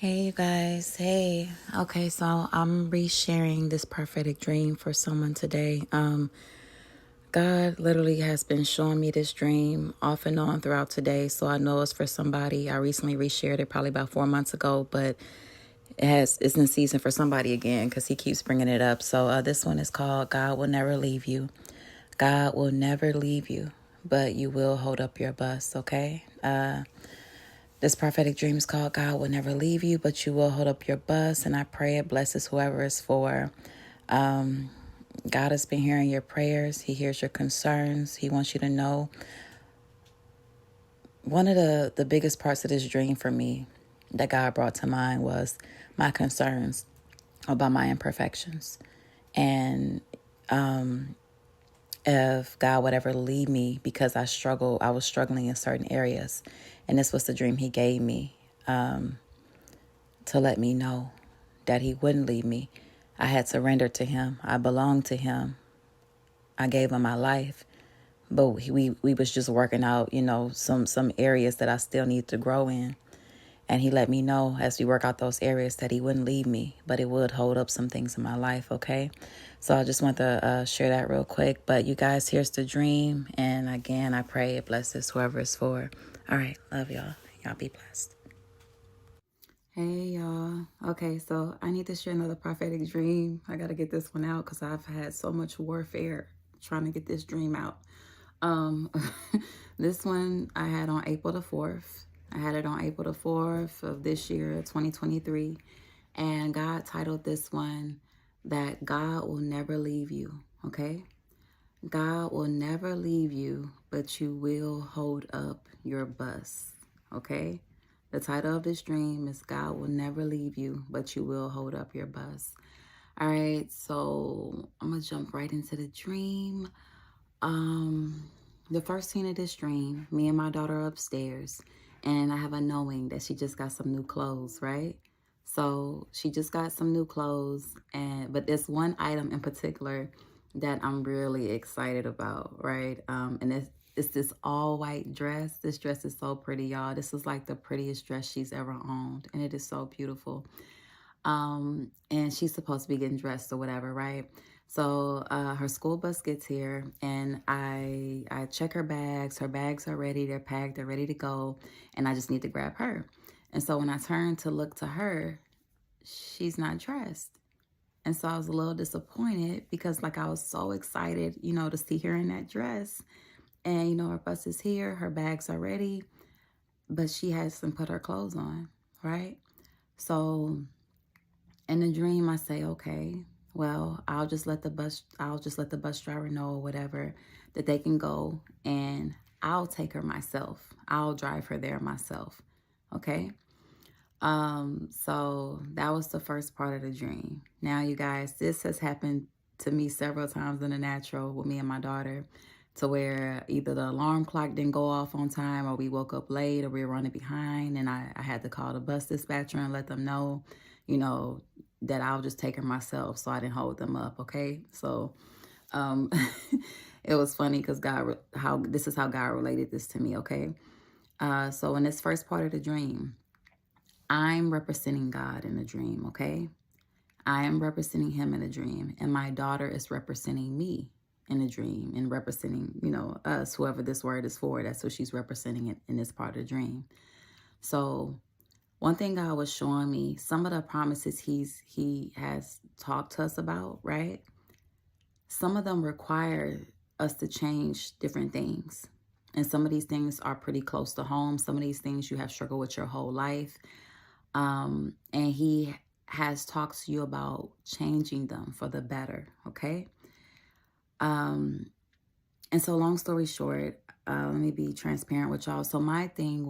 Hey you guys, hey. Okay, so I'm resharing this prophetic dream for someone today. God literally has been showing me this dream off and on throughout today, so I know it's for somebody. I recently reshared it probably about 4 months ago, but it's in season for somebody again because he keeps bringing it up. So this one is called God Will Never Leave You. God will never leave you, but you will hold up your bus, okay? This prophetic dream is called God Will Never Leave You, but you will hold up your bus. And I pray it blesses whoever it's for. God has been hearing your prayers. He hears your concerns. He wants you to know. One of the biggest parts of this dream for me that God brought to mind was my concerns about my imperfections. And if God would ever leave me because I was struggling in certain areas. And this was the dream he gave me. To let me know that he wouldn't leave me. I had surrendered to him. I belonged to him. I gave him my life. But we was just working out, some areas that I still need to grow in. And he let me know as we work out those areas that he wouldn't leave me, but it would hold up some things in my life, okay? So I just want to share that real quick. But you guys, here's the dream. And again, I pray it blesses whoever it's for. All right, love y'all. Y'all be blessed. Hey y'all. Okay, so I need to share another prophetic dream. I got to get this one out because I've had so much warfare trying to get this dream out. Um, this one I had on April the 4th. I had it on April the 4th of this year, 2023. And God titled this one that God will never leave you. Okay? God will never leave you, but you will hold up your bus. Okay? The title of this dream is God will never leave you, but you will hold up your bus. All right, so I'm going to jump right into the dream. The first scene of this dream, me and my daughter are upstairs, and I have a knowing that she just got some new clothes, right? So she just got some new clothes, but there's one item in particular that I'm really excited about, right? And it's this all white dress. This dress is so pretty, y'all. This is like the prettiest dress she's ever owned, and it is so beautiful. And she's supposed to be getting dressed or whatever, right? So her school bus gets here, and I check her bags. Her bags are ready. They're packed. They're ready to go, and I just need to grab her. And so when I turn to look to her, she's not dressed. And so I was a little disappointed because like I was so excited, to see her in that dress. And, her bus is here, her bags are ready, but she hasn't put her clothes on, right? So in the dream, I say, okay, well, I'll just let the bus driver know or whatever that they can go, and I'll take her myself. I'll drive her there myself. Okay. So that was the first part of the dream. Now, you guys, this has happened to me several times in the natural with me and my daughter, to where either the alarm clock didn't go off on time, or we woke up late, or we were running behind, and I had to call the bus dispatcher and let them know, that I'll just take her myself, so I didn't hold them up. Okay. So um it was funny because this is how God related this to me. Okay. So in this first part of the dream, I'm representing God in the dream, okay? I am representing him in a dream, and my daughter is representing me in a dream, and representing, us, whoever this word is for. That's what she's representing it in this part of the dream. So one thing God was showing me, some of the promises he has talked to us about, right? Some of them require us to change different things. And some of these things are pretty close to home. Some of these things you have struggled with your whole life. And he has talked to you about changing them for the better, okay? And so long story short, let me be transparent with y'all. So my thing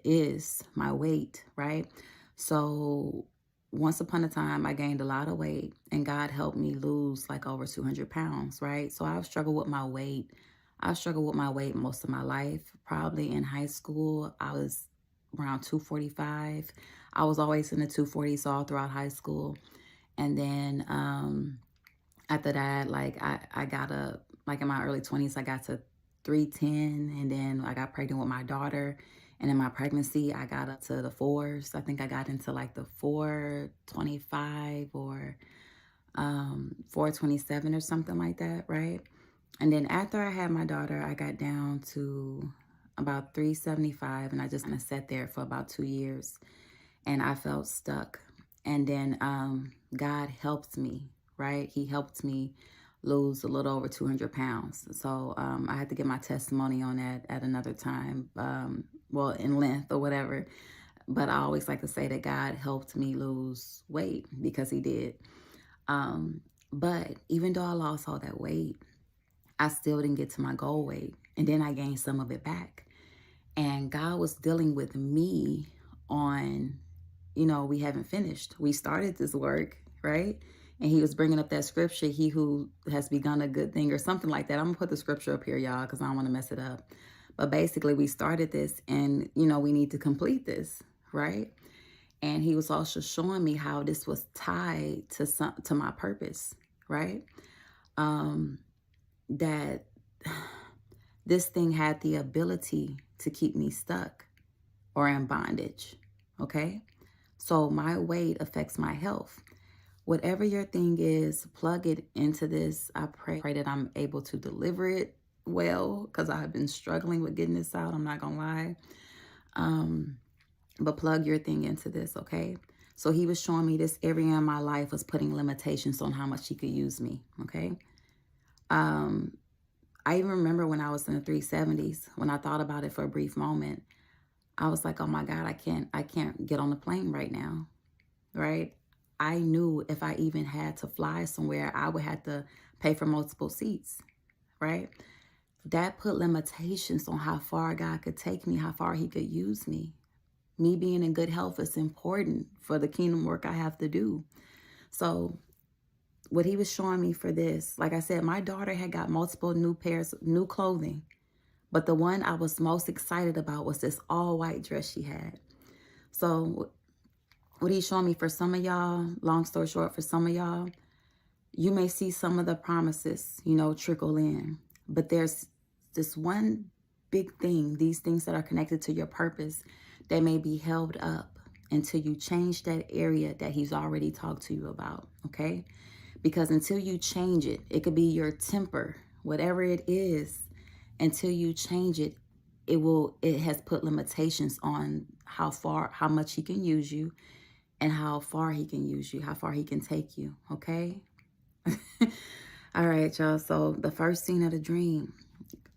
is my weight, right? So once upon a time, I gained a lot of weight, and God helped me lose like over 200 pounds, right? So I've struggled with my weight. I've struggled with my weight most of my life. Probably in high school, I was around 245. I was always in the 240s all throughout high school. And then after that, like I got like in my early 20s, I got to 310, and then I got pregnant with my daughter, And in my pregnancy, I got up to the fours. I think I got into like the 425 or 427 or something like that, right? And then after I had my daughter, I got down to about 375, and I just kind of sat there for about 2 years, and I felt stuck. And then God helped me, right? He helped me lose a little over 200 pounds. So I had to get my testimony on that at another time, well, in length or whatever. But I always like to say that God helped me lose weight, because he did. But even though I lost all that weight, I still didn't get to my goal weight. And then I gained some of it back. And God was dealing with me on, we haven't finished. We started this work, right? And he was bringing up that scripture, he who has begun a good thing, or something like that. I'm going to put the scripture up here, y'all, because I don't want to mess it up. But basically, we started this, and, we need to complete this, right? And he was also showing me how this was tied to my purpose, right? That this thing had the ability to keep me stuck or in bondage, okay? So my weight affects my health. Whatever your thing is, plug it into this. I pray that I'm able to deliver it well, because I've been struggling with getting this out. I'm not going to lie. But plug your thing into this, okay? So he was showing me this area in my life was putting limitations on how much he could use me, okay? I even remember when I was in the 370s, when I thought about it for a brief moment, I was like, oh my God, I can't get on the plane right now, right? I knew if I even had to fly somewhere, I would have to pay for multiple seats, right? That put limitations on how far God could take me, how far he could use me. Me being in good health is important for the kingdom work I have to do. So what he was showing me for this, like I said, my daughter had got multiple new pairs, new clothing. But the one I was most excited about was this all white dress she had. So what he's showing me for some of y'all, long story short, for some of y'all, you may see some of the promises, trickle in. But there's this one big thing, these things that are connected to your purpose, that may be held up until you change that area that he's already talked to you about, okay? Because until you change it, it could be your temper, whatever it is, until you change it, it has put limitations on how much he can use you, and how far he can use you, how far he can take you, okay? All right, y'all. So the first scene of the dream,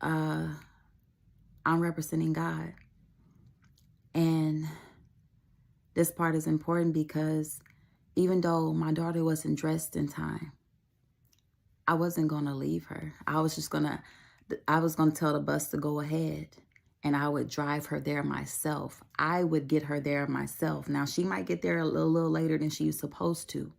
I'm representing God. And this part is important because even though my daughter wasn't dressed in time, I wasn't going to leave her. I was going to tell the bus to go ahead, and I would drive her there myself. I would get her there myself. Now, she might get there a little later than she was supposed to,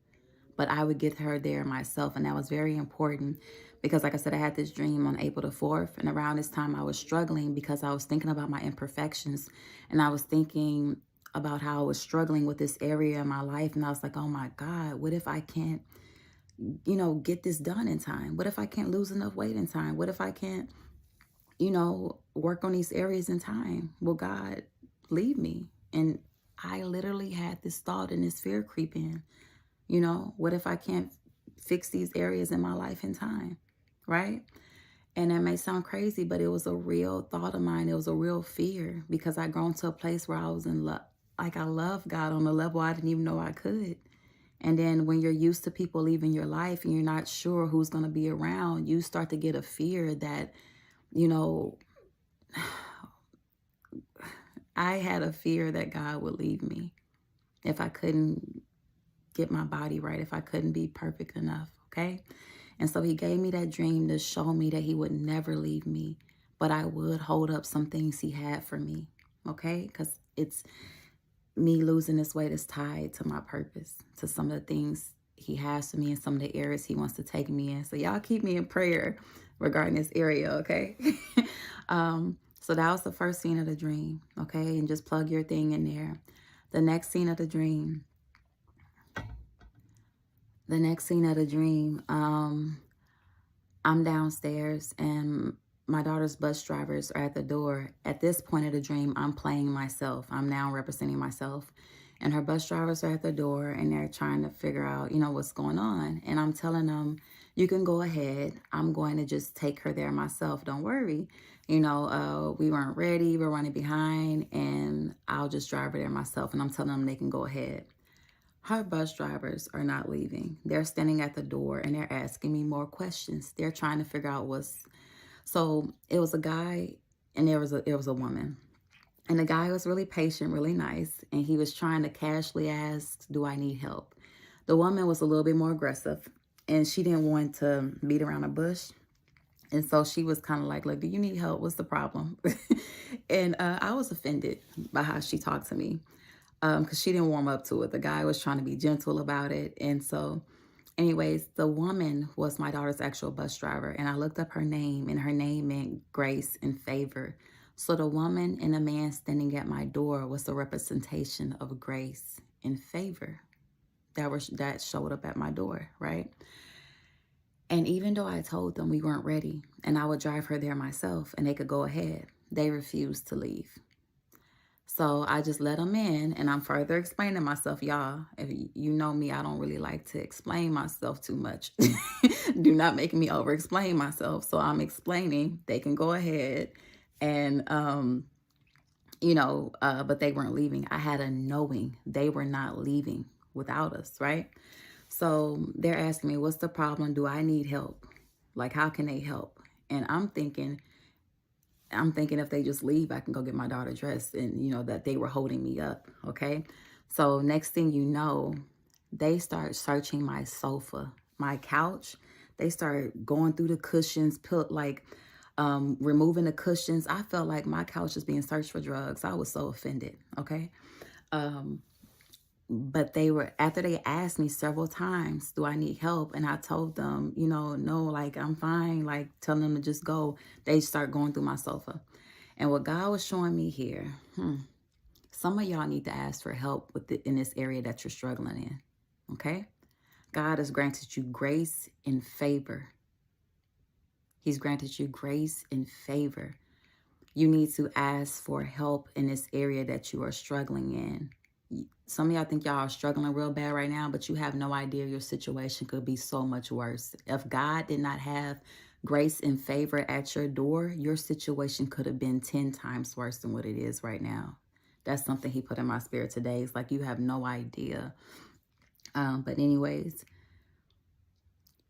but I would get her there myself. And that was very important because, like I said, I had this dream on April the 4th. And around this time, I was struggling because I was thinking about my imperfections. And I was thinking about how I was struggling with this area in my life. And I was like, oh my God, what if I can't, get this done in time? What if I can't lose enough weight in time? What if I can't, work on these areas in time? Will God leave me? And I literally had this thought and this fear creep in. What if I can't fix these areas in my life in time, right? And that may sound crazy, but it was a real thought of mine. It was a real fear because I'd grown to a place where I was in love. Like, I love God on a level I didn't even know I could. And then when you're used to people leaving your life and you're not sure who's going to be around, you start to get a fear that, I had a fear that God would leave me if I couldn't get my body right, if I couldn't be perfect enough, okay? And so he gave me that dream to show me that he would never leave me, but I would hold up some things he had for me, okay? Because it's me losing this weight is tied to my purpose, to some of the things he has for me and some of the areas he wants to take me in. So y'all keep me in prayer regarding this area, okay? So that was the first scene of the dream, okay? And just plug your thing in there. The next scene of the dream, I'm downstairs and my daughter's bus drivers are at the door. At this point of the dream, I'm playing myself. I'm now representing myself. And her bus drivers are at the door and they're trying to figure out, what's going on. And I'm telling them, you can go ahead. I'm going to just take her there myself. Don't worry. We weren't ready. We're running behind and I'll just drive her there myself. And I'm telling them they can go ahead. Her bus drivers are not leaving. They're standing at the door and they're asking me more questions. They're trying to figure out so it was a guy and there was a woman. And the guy was really patient, really nice. And he was trying to casually ask, do I need help? The woman was a little bit more aggressive and she didn't want to beat around the bush. And so she was kind of like, do you need help? What's the problem? And I was offended by how she talked to me because she didn't warm up to it. The guy was trying to be gentle about it. And so anyways, the woman was my daughter's actual bus driver. And I looked up her name and her name meant grace and favor. So the woman and the man standing at my door was the representation of grace and favor that showed up at my door, right? And even though I told them we weren't ready and I would drive her there myself and they could go ahead, they refused to leave. So I just let them in and I'm further explaining myself. Y'all, if you know me, I don't really like to explain myself too much. Do not make me over explain myself. So I'm explaining, they can go ahead and, but they weren't leaving. I had a knowing they were not leaving without us, right? So they're asking me, what's the problem? Do I need help? Like, how can they help? And I'm thinking if they just leave, I can go get my daughter dressed and, that they were holding me up. Okay. So next thing you know, they start searching my sofa, my couch. They start going through the cushions, removing the cushions. I felt like my couch was being searched for drugs. I was so offended. Okay. But after they asked me several times, do I need help? And I told them, no, like I'm fine, like telling them to just go. They start going through my sofa. And what God was showing me here, some of y'all need to ask for help in this area that you're struggling in. Okay. God has granted you grace and favor. He's granted you grace and favor. You need to ask for help in this area that you are struggling in. Some of y'all think y'all are struggling real bad right now, but you have no idea your situation could be so much worse. If God did not have grace and favor at your door, your situation could have been 10 times worse than what it is right now. That's something he put in my spirit today. It's like you have no idea. But anyways,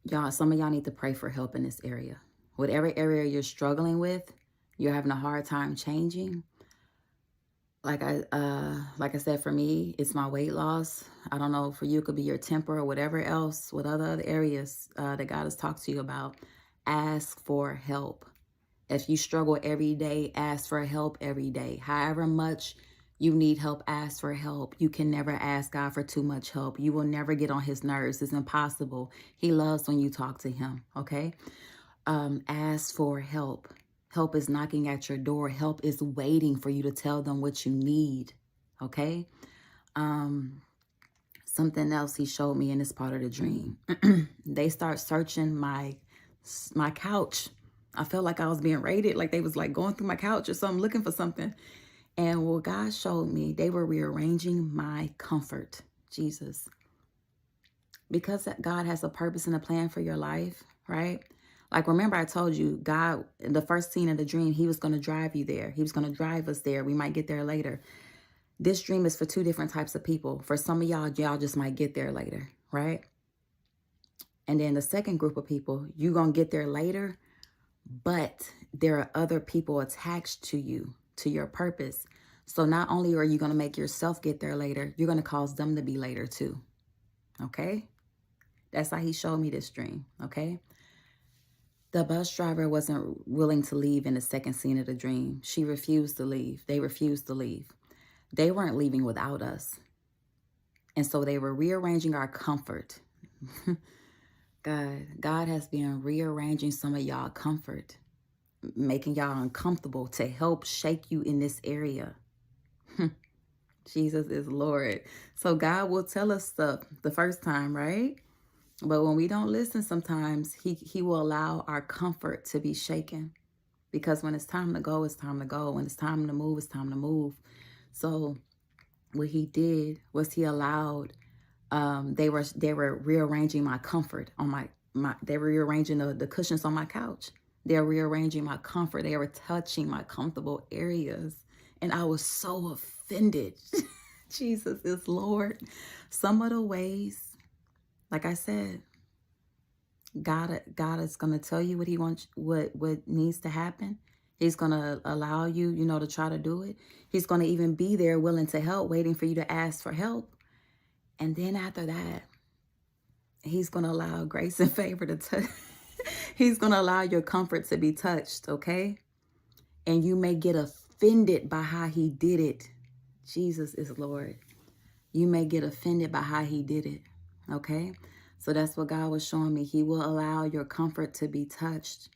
y'all, some of y'all need to pray for help in this area. Whatever area you're struggling with, you're having a hard time changing. Like I said, for me, it's my weight loss. I don't know, for you, it could be your temper or whatever else, what other areas that God has talked to you about. Ask for help. If you struggle every day, ask for help every day. However much you need help, ask for help. You can never ask God for too much help. You will never get on his nerves. It's impossible. He loves when you talk to him, okay? Ask for help. Help is knocking at your door. Help is waiting for you to tell them what you need. Okay. Something else he showed me in this part of the dream. They start searching my couch. I felt like I was being raided. Like they was like going through my couch or something, looking for something. And what God showed me, they were rearranging my comfort. Jesus. Because God has a purpose and a plan for your life, right? Like, remember I told you, God, in the first scene of the dream, he was going to drive you there. He was going to drive us there. We might get there later. This dream is for two different types of people. For some of y'all just might get there later, right? And then the second group of people, you're going to get there later, but there are other people attached to you, to your purpose. So not only are you going to make yourself get there later, you're going to cause them to be later too. Okay? That's how he showed me this dream, okay? The bus driver wasn't willing to leave in the second scene of the dream. She refused to leave. They refused to leave. They weren't leaving without us. And so they were rearranging our comfort. God has been rearranging some of y'all comfort, making y'all uncomfortable to help shake you in this area. Jesus is Lord. So God will tell us stuff the first time, right? But when we don't listen, sometimes he will allow our comfort to be shaken. Because when it's time to go, it's time to go. When it's time to move, it's time to move. So what he did was he allowed, they were rearranging my comfort on they were rearranging the cushions on my couch. They're rearranging my comfort. They were touching my comfortable areas. And I was so offended. Jesus is Lord. Some of the ways, like I said, God is going to tell you what he wants, what needs to happen. He's going to allow you, to try to do it. He's going to even be there willing to help, waiting for you to ask for help. And then after that, he's going to allow grace and favor to touch. He's going to allow your comfort to be touched, okay? And you may get offended by how he did it. Jesus is Lord. You may get offended by how he did it, okay? So that's what God was showing me. He will allow your comfort to be touched,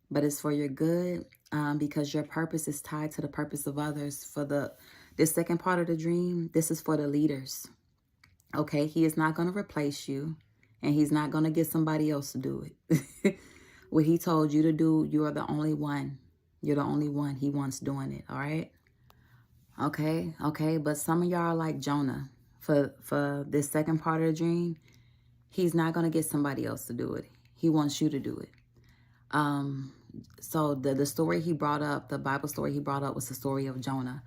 but it's for your good, because your purpose is tied to the purpose of others. For this second part of the dream, this is for the leaders, okay? He is not going to replace you, and he's not going to get somebody else to do it. What he told you to do, you're the only one. You're the only one he wants doing it, all right? Okay, but some of y'all are like Jonah. For this second part of the dream, he's not going to get somebody else to do it. He wants you to do it. So the story he brought up, the Bible story he brought up, was the story of Jonah,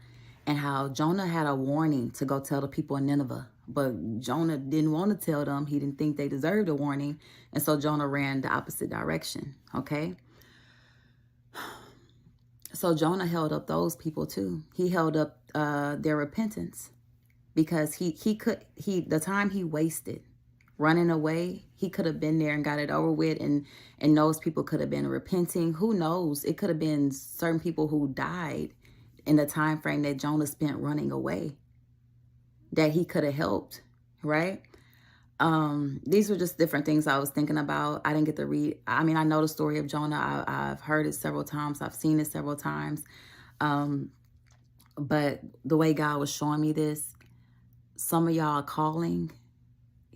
and how Jonah had a warning to go tell the people in Nineveh. But Jonah didn't want to tell them. He didn't think they deserved a warning. And so Jonah ran the opposite direction, okay? So Jonah held up those people too. He held up their repentance, because the time he wasted running away, he could have been there and got it over with, and those people could have been repenting. Who knows? It could have been certain people who died in the time frame that Jonah spent running away, that he could have helped, right? These were just different things I was thinking about. I didn't get to read. I mean, I know the story of Jonah. I've heard it several times. I've seen it several times. But the way God was showing me this, some of y'all are calling.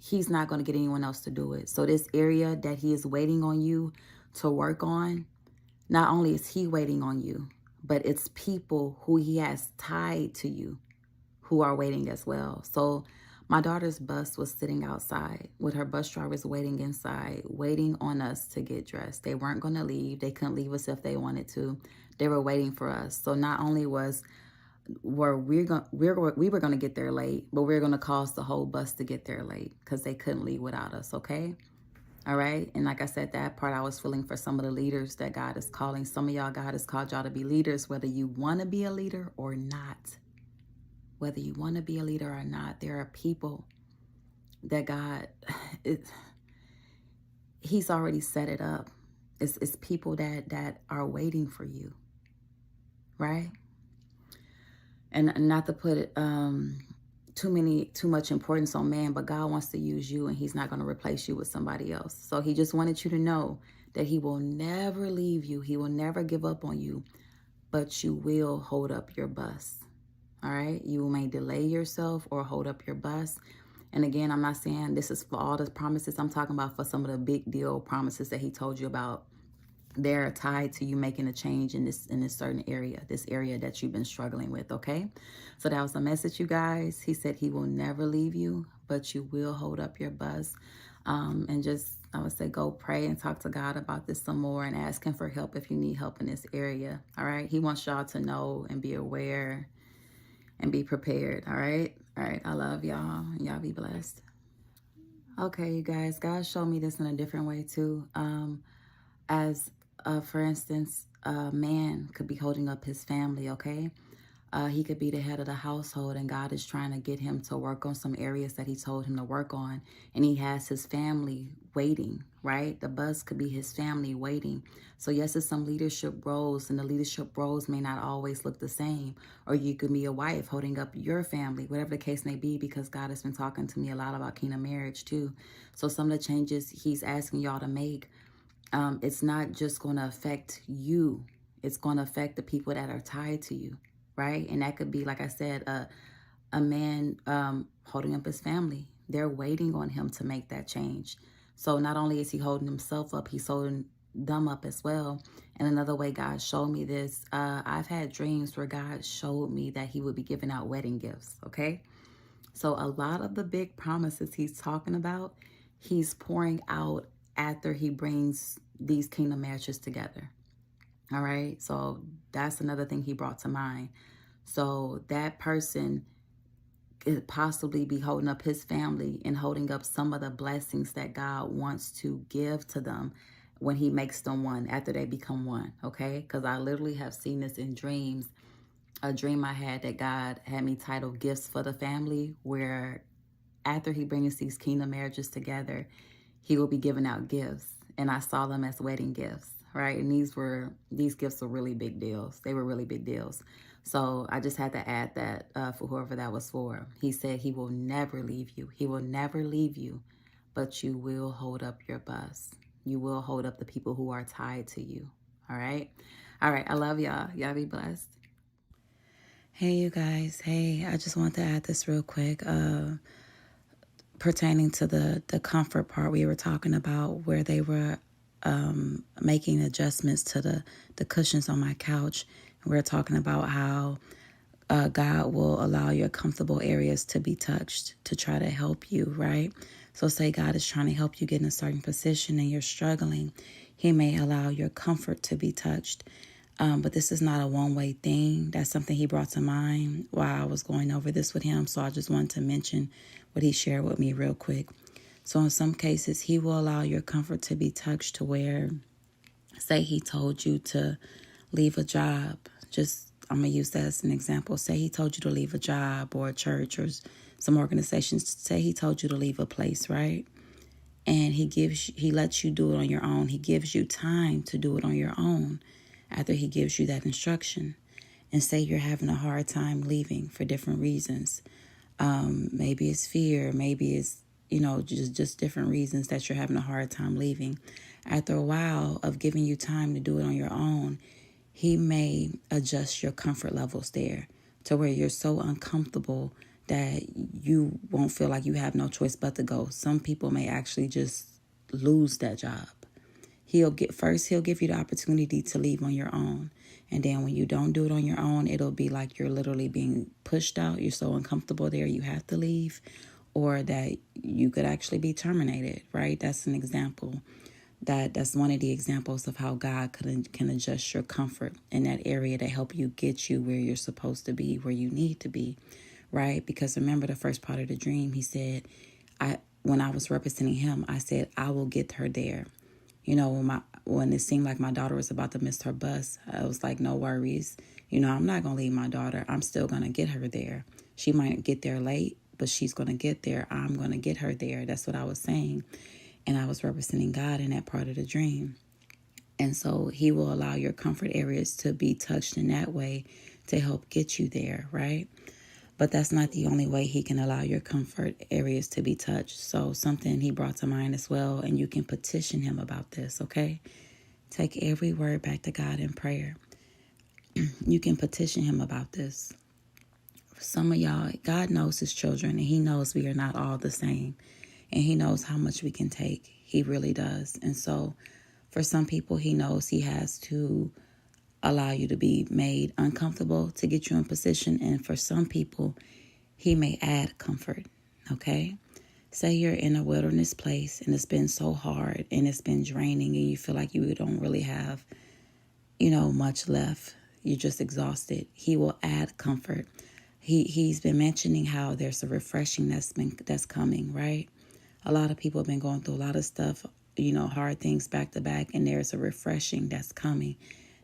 He's not going to get anyone else to do it. So this area that he is waiting on you to work on, not only is he waiting on you, but it's people who he has tied to you who are waiting as well. So my daughter's bus was sitting outside with her bus drivers waiting inside, waiting on us to get dressed. They weren't going to leave. They couldn't leave us if they wanted to. They were waiting for us. So not only were we were going to get there late, but we were going to cause the whole bus to get there late because they couldn't leave without us, okay? All right? And like I said, that part I was feeling for some of the leaders that God is calling. Some of y'all, God has called y'all to be leaders, whether you want to be a leader or not. Whether you want to be a leader or not, there are people that God, he's already set it up. It's people that are waiting for you, right? And not to put too much importance on man, but God wants to use you, and he's not going to replace you with somebody else. So he just wanted you to know that he will never leave you. He will never give up on you, but you will hold up your bus. All right. You may delay yourself or hold up your bus. And again, I'm not saying this is for all the promises. I'm talking about for some of the big deal promises that he told you about. They're tied to you making a change in this certain area, this area that you've been struggling with. Okay. So that was the message, you guys. He said he will never leave you, but you will hold up your bus. And just, I would say, go pray and talk to God about this some more and ask him for help if you need help in this area. All right. He wants y'all to know and be aware and be prepared. All right. I love y'all. Y'all be blessed. Okay, you guys, God showed me this in a different way too. For instance, a man could be holding up his family. Okay. He could be the head of the household, and God is trying to get him to work on some areas that he told him to work on. And he has his family waiting, right? The bus could be his family waiting. So yes, it's some leadership roles, and the leadership roles may not always look the same. Or you could be a wife holding up your family, whatever the case may be, because God has been talking to me a lot about kingdom marriage too. So some of the changes he's asking y'all to make, it's not just going to affect you. It's going to affect the people that are tied to you. Right? And that could be, like I said, a man holding up his family. They're waiting on him to make that change. So not only is he holding himself up, he's holding them up as well. And another way God showed me this, I've had dreams where God showed me that he would be giving out wedding gifts, okay? So a lot of the big promises he's talking about, he's pouring out after he brings these kingdom marriages together. All right. So that's another thing he brought to mind. So that person could possibly be holding up his family and holding up some of the blessings that God wants to give to them when he makes them one, after they become one. Okay. Because I literally have seen this in dreams. A dream I had that God had me title Gifts for the Family, where after he brings these kingdom marriages together, he will be giving out gifts. And I saw them as wedding gifts, right? And these gifts were really big deals. They were really big deals. So I just had to add that for whoever that was for. He said he will never leave you. He will never leave you, but you will hold up your bus. You will hold up the people who are tied to you. All right. All right. I love y'all. Y'all be blessed. Hey, you guys. Hey, I just want to add this real quick. Pertaining to the comfort part we were talking about, where they were making adjustments to the cushions on my couch. And we were talking about how God will allow your comfortable areas to be touched to try to help you, right? So say God is trying to help you get in a certain position and you're struggling. He may allow your comfort to be touched. But this is not a one-way thing. That's something he brought to mind while I was going over this with him. So I just wanted to mention what he shared with me real quick. So in some cases, he will allow your comfort to be touched to where, say he told you to leave a job. I'm going to use that as an example. Say he told you to leave a job or a church or some organizations. Say he told you to leave a place, right? And he lets you do it on your own. He gives you time to do it on your own after he gives you that instruction. And say you're having a hard time leaving for different reasons. Maybe it's fear. Maybe it's, just different reasons that you're having a hard time leaving. After a while of giving you time to do it on your own, he may adjust your comfort levels there to where you're so uncomfortable that you won't feel like you have no choice but to go. Some people may actually just lose that job. He'll give you the opportunity to leave on your own. And then when you don't do it on your own, it'll be like you're literally being pushed out. You're so uncomfortable there, you have to leave, or that you could actually be terminated, right? That's an example. That's one of the examples of how God can adjust your comfort in that area to help you get you where you're supposed to be, where you need to be, right? Because remember the first part of the dream, he said, when I was representing him, I said, I will get her there. When it seemed like my daughter was about to miss her bus, I was like, no worries. I'm not going to leave my daughter. I'm still going to get her there. She might get there late, but she's going to get there. I'm going to get her there. That's what I was saying. And I was representing God in that part of the dream. And so he will allow your comfort areas to be touched in that way to help get you there, right? But that's not the only way he can allow your comfort areas to be touched. So something he brought to mind as well, and you can petition him about this, okay? Take every word back to God in prayer. You can petition him about this. For some of y'all, God knows his children, and he knows we are not all the same. And he knows how much we can take. He really does. And so for some people, he knows he has to allow you to be made uncomfortable to get you in position. And for some people, he may add comfort, okay? Say you're in a wilderness place and it's been so hard and it's been draining and you feel like you don't really have, much left. You're just exhausted. He will add comfort. He's been mentioning how there's a refreshing that's coming, right? A lot of people have been going through a lot of stuff, hard things back to back, and there's a refreshing that's coming,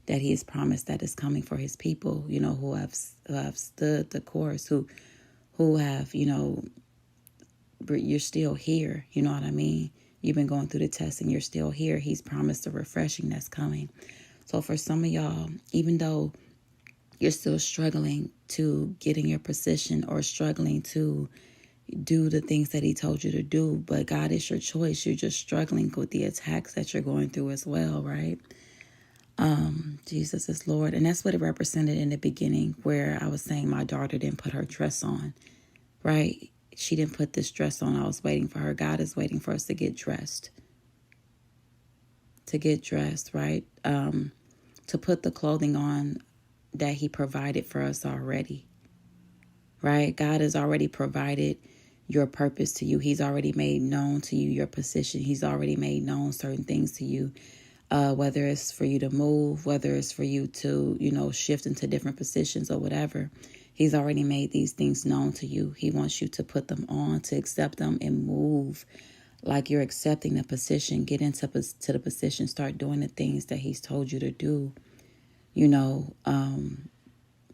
that he has promised that is coming for his people, who have stood the course, who have, you're still here. You know what I mean? You've been going through the test and you're still here. He's promised a refreshing that's coming. So for some of y'all, even though you're still struggling to get in your position or struggling to do the things that he told you to do, but God is your choice. You're just struggling with the attacks that you're going through as well, right? Jesus is Lord. And that's what it represented in the beginning, where I was saying my daughter didn't put her dress on, right? She didn't put this dress on. I was waiting for her. God is waiting for us to get dressed. to get dressed, right? To put the clothing on that he provided for us already, right? God has already provided your purpose to you. He's already made known to you your position. He's already made known certain things to you, whether it's for you to move, whether it's for you to, shift into different positions or whatever. He's already made these things known to you. He wants you to put them on, to accept them and move like you're accepting the position. Get into to the position. Start doing the things that he's told you to do,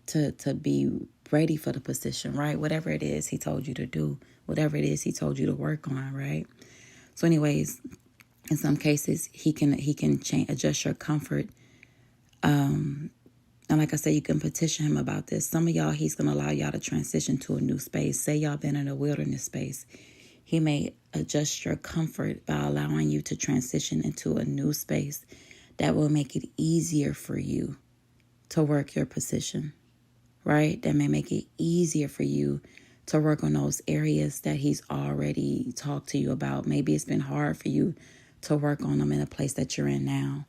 to be ready for the position, right? Whatever it is he told you to do, whatever it is he told you to work on, right? So anyways, in some cases, he can change, adjust your comfort. And like I said, you can petition him about this. Some of y'all, he's going to allow y'all to transition to a new space. Say y'all been in a wilderness space. He may adjust your comfort by allowing you to transition into a new space that will make it easier for you to work your position, right? That may make it easier for you to work on those areas that he's already talked to you about. Maybe it's been hard for you to work on them in a place that you're in now.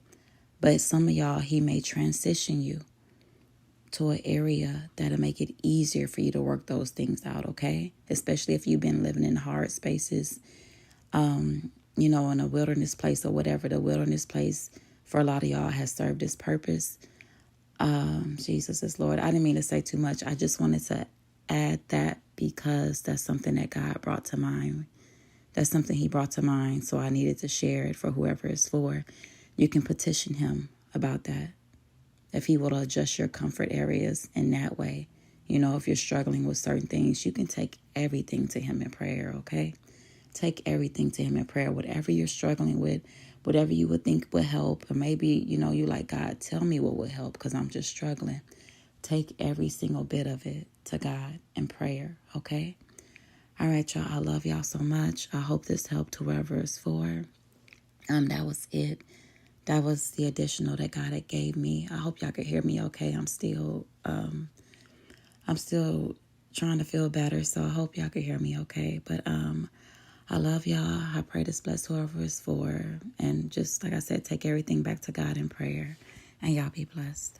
But some of y'all, he may transition you to an area that'll make it easier for you to work those things out, okay? Especially if you've been living in hard spaces, in a wilderness place or whatever. The wilderness place for a lot of y'all has served its purpose. Jesus is Lord. I didn't mean to say too much. I just wanted to add that because that's something that God brought to mind. That's something he brought to mind, so I needed to share it for whoever it's for. You can petition him about that. If he will adjust your comfort areas in that way. If you're struggling with certain things, you can take everything to him in prayer, okay? Take everything to him in prayer. Whatever you're struggling with, whatever you would think would help, or maybe, you like, God, tell me what would help because I'm just struggling. Take every single bit of it to God in prayer, okay? All right, y'all. I love y'all so much. I hope this helped whoever it's for. That was it. That was the additional that God had gave me. I hope y'all could hear me okay. I'm still trying to feel better, so I hope y'all could hear me okay. But I love y'all. I pray this bless whoever it's for. And just like I said, take everything back to God in prayer. And y'all be blessed.